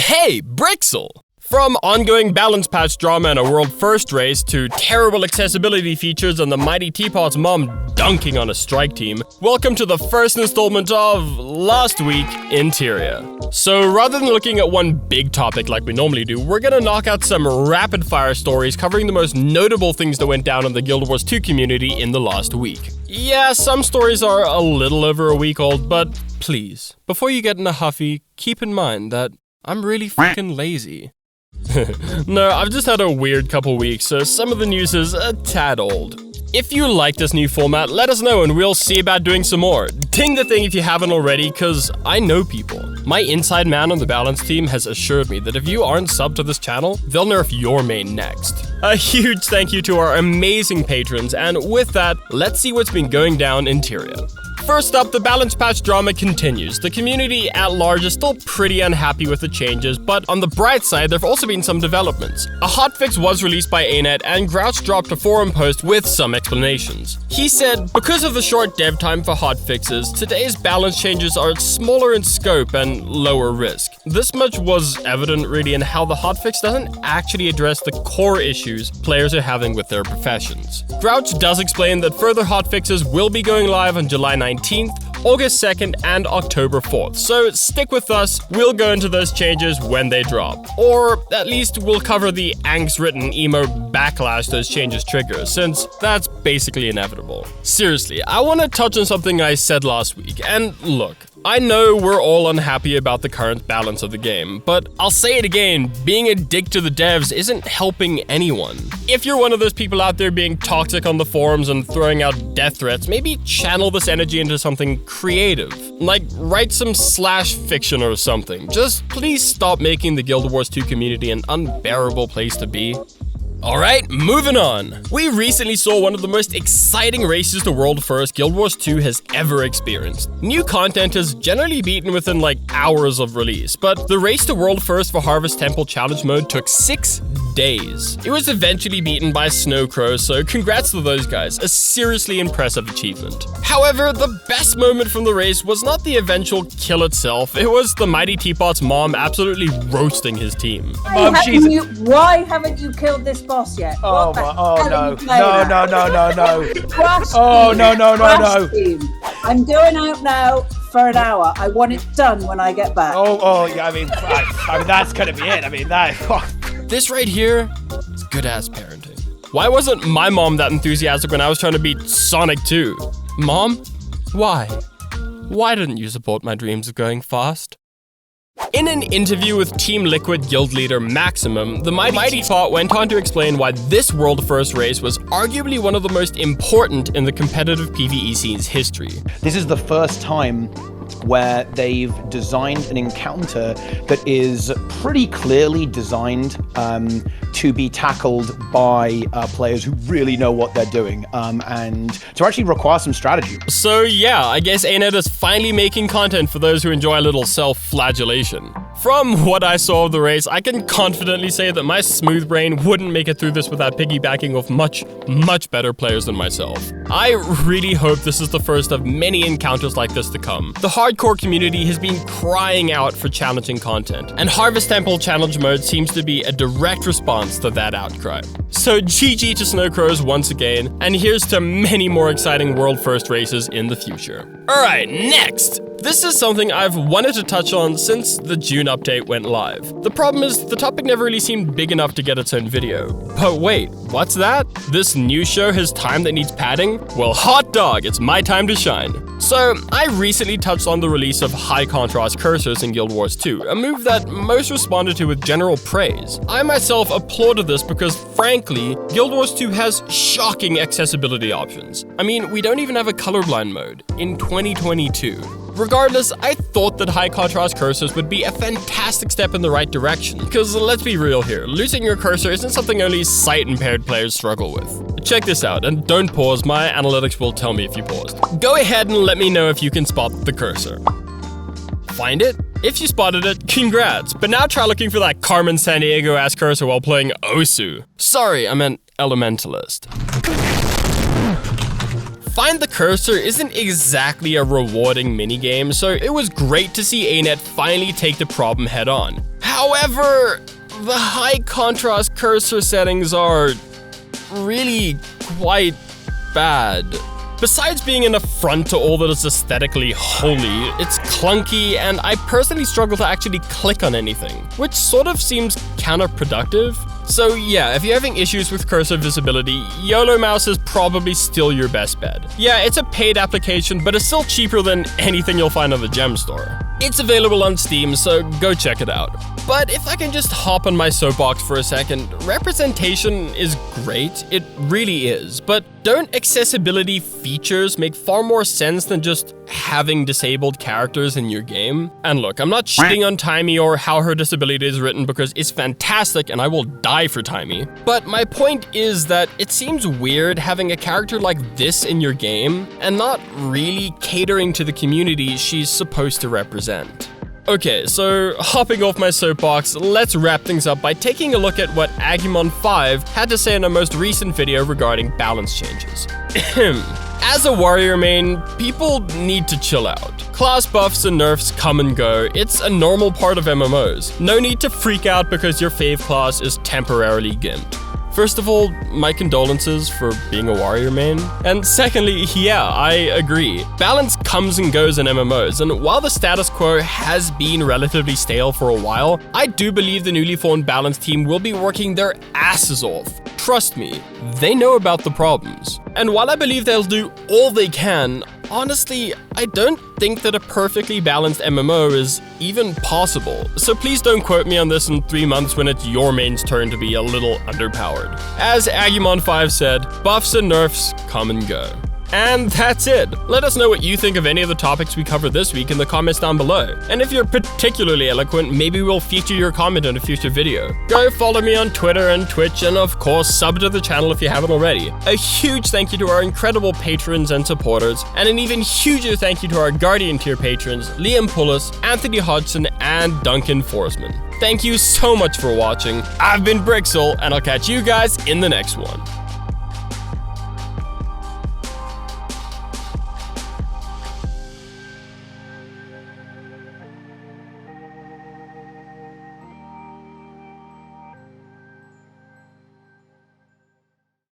Hey, Brixel! From ongoing balance patch drama and a world first race to terrible accessibility features and the mighty Teapot's mom dunking on a strike team, welcome to the first installment of Last Week In Tyria. So rather than looking at one big topic like we normally do, we're gonna knock out some rapid fire stories covering the most notable things that went down in the Guild Wars 2 community in the last week. Yeah, some stories are a little over a week old, but please, before you get in a huffy, keep in mind that I'm really fucking lazy. No, I've just had a weird couple weeks, so some of the news is a tad old. If you like this new format, let us know and we'll see about doing some more. Ding the thing if you haven't already, cause I know people. My inside man on the balance team has assured me that if you aren't subbed to this channel, they'll nerf your main next. A huge thank you to our amazing patrons, and with that, let's see what's been going down in Tyria. First up, the balance patch drama continues. The community at large is still pretty unhappy with the changes, but on the bright side, there have also been some developments. A hotfix was released by ANET, and Grouch dropped a forum post with some explanations. He said, because of the short dev time for hotfixes, today's balance changes are smaller in scope and lower risk. This much was evident really in how the hotfix doesn't actually address the core issues players are having with their professions. Grouch does explain that further hotfixes will be going live on July 19th, August 2nd, and October 4th. So stick with us, we'll go into those changes when they drop. Or at least we'll cover the angst-ridden emo backlash those changes trigger, since that's basically inevitable. Seriously, I want to touch on something I said last week, and look, I know we're all unhappy about the current balance of the game, but I'll say it again, being a dick to the devs isn't helping anyone. If you're one of those people out there being toxic on the forums and throwing out death threats, maybe channel this energy into something creative. Like, write some slash fiction or something. Just please stop making the Guild Wars 2 community an unbearable place to be. Alright, moving on. We recently saw one of the most exciting races the world first Guild Wars 2 has ever experienced. New content is generally beaten within like hours of release, but the race to world first for Harvest Temple Challenge mode took 6 days. It was eventually beaten by Snowcrow, so congrats to those guys, a seriously impressive achievement. However, the best moment from the race was not the eventual kill itself, it was the mighty Teapot's mom absolutely roasting his team. Why haven't you killed this boss yet? No. I'm going out now for an hour. I want it done when I get back. Yeah, I mean, that's gonna be it. This right here is good-ass parenting. Why wasn't my mom that enthusiastic when I was trying to beat Sonic 2? Mom, why? Why didn't you support my dreams of going fast? In an interview with Team Liquid guild leader Maximum, the mighty Teapot went on to explain why this world-first race was arguably one of the most important in the competitive PvE scene's history. This is the first time where they've designed an encounter that is pretty clearly designed to be tackled by players who really know what they're doing and to actually require some strategy. So yeah, I guess ANET is finally making content for those who enjoy a little self-flagellation. From what I saw of the race, I can confidently say that my smooth brain wouldn't make it through this without piggybacking off much better players than myself. I really hope this is the first of many encounters like this to come. The hardcore community has been crying out for challenging content, and Harvest Temple Challenge mode seems to be a direct response to that outcry. So GG to Snowcrows once again, and here's to many more exciting world first races in the future. Alright, next! This is something I've wanted to touch on since the June update went live. The problem is, the topic never really seemed big enough to get its own video. But wait, what's that? This new show has time that needs padding? Well, hot dog, it's my time to shine. So, I recently touched on the release of high contrast cursors in Guild Wars 2, a move that most responded to with general praise. I myself applauded this because, frankly, Guild Wars 2 has shocking accessibility options. I mean, we don't even have a colorblind mode in 2022. Regardless, I thought that high contrast cursors would be a fantastic step in the right direction, because let's be real here, losing your cursor isn't something only sight-impaired players struggle with. Check this out, and don't pause, my analytics will tell me if you paused. Go ahead and let me know if you can spot the cursor. Find it? If you spotted it, congrats, but now try looking for that Carmen Sandiego-ass cursor while playing Osu. Sorry, I meant Elementalist. Find the Cursor isn't exactly a rewarding minigame, so it was great to see ANET finally take the problem head on. However, the high contrast cursor settings are really quite bad. Besides being an affront to all that is aesthetically holy, it's clunky and I personally struggle to actually click on anything, which sort of seems counterproductive. So yeah, if you're having issues with cursor visibility, YOLO Mouse is probably still your best bet. Yeah, it's a paid application, but it's still cheaper than anything you'll find on the Gem Store. It's available on Steam, so go check it out. But if I can just hop on my soapbox for a second, representation is great, it really is, but don't accessibility features make far more sense than just having disabled characters in your game? And look, I'm not shitting on Timey or how her disability is written because it's fantastic and I will die for Timey. But my point is that it seems weird having a character like this in your game and not really catering to the community she's supposed to represent. Okay, so hopping off my soapbox, let's wrap things up by taking a look at what Agumon5 had to say in a most recent video regarding balance changes. As a warrior main, people need to chill out. Class buffs and nerfs come and go, it's a normal part of MMOs. No need to freak out because your fave class is temporarily gimped. First of all, my condolences for being a warrior main. And secondly, yeah, I agree. Balance comes and goes in MMOs, and while the status quo has been relatively stale for a while, I do believe the newly formed balance team will be working their asses off. Trust me, they know about the problems. And while I believe they'll do all they can, honestly, I don't think that a perfectly balanced MMO is even possible. So please don't quote me on this in 3 months when it's your main's turn to be a little underpowered. As Agumon5 said, buffs and nerfs come and go. And that's it. Let us know what you think of any of the topics we covered this week in the comments down below. And if you're particularly eloquent, maybe we'll feature your comment in a future video. Go follow me on Twitter and Twitch, and of course, sub to the channel if you haven't already. A huge thank you to our incredible patrons and supporters, and an even huger thank you to our Guardian tier patrons, Liam Pullis, Anthony Hodgson, and Duncan Forsman. Thank you so much for watching. I've been Brixel, and I'll catch you guys in the next one.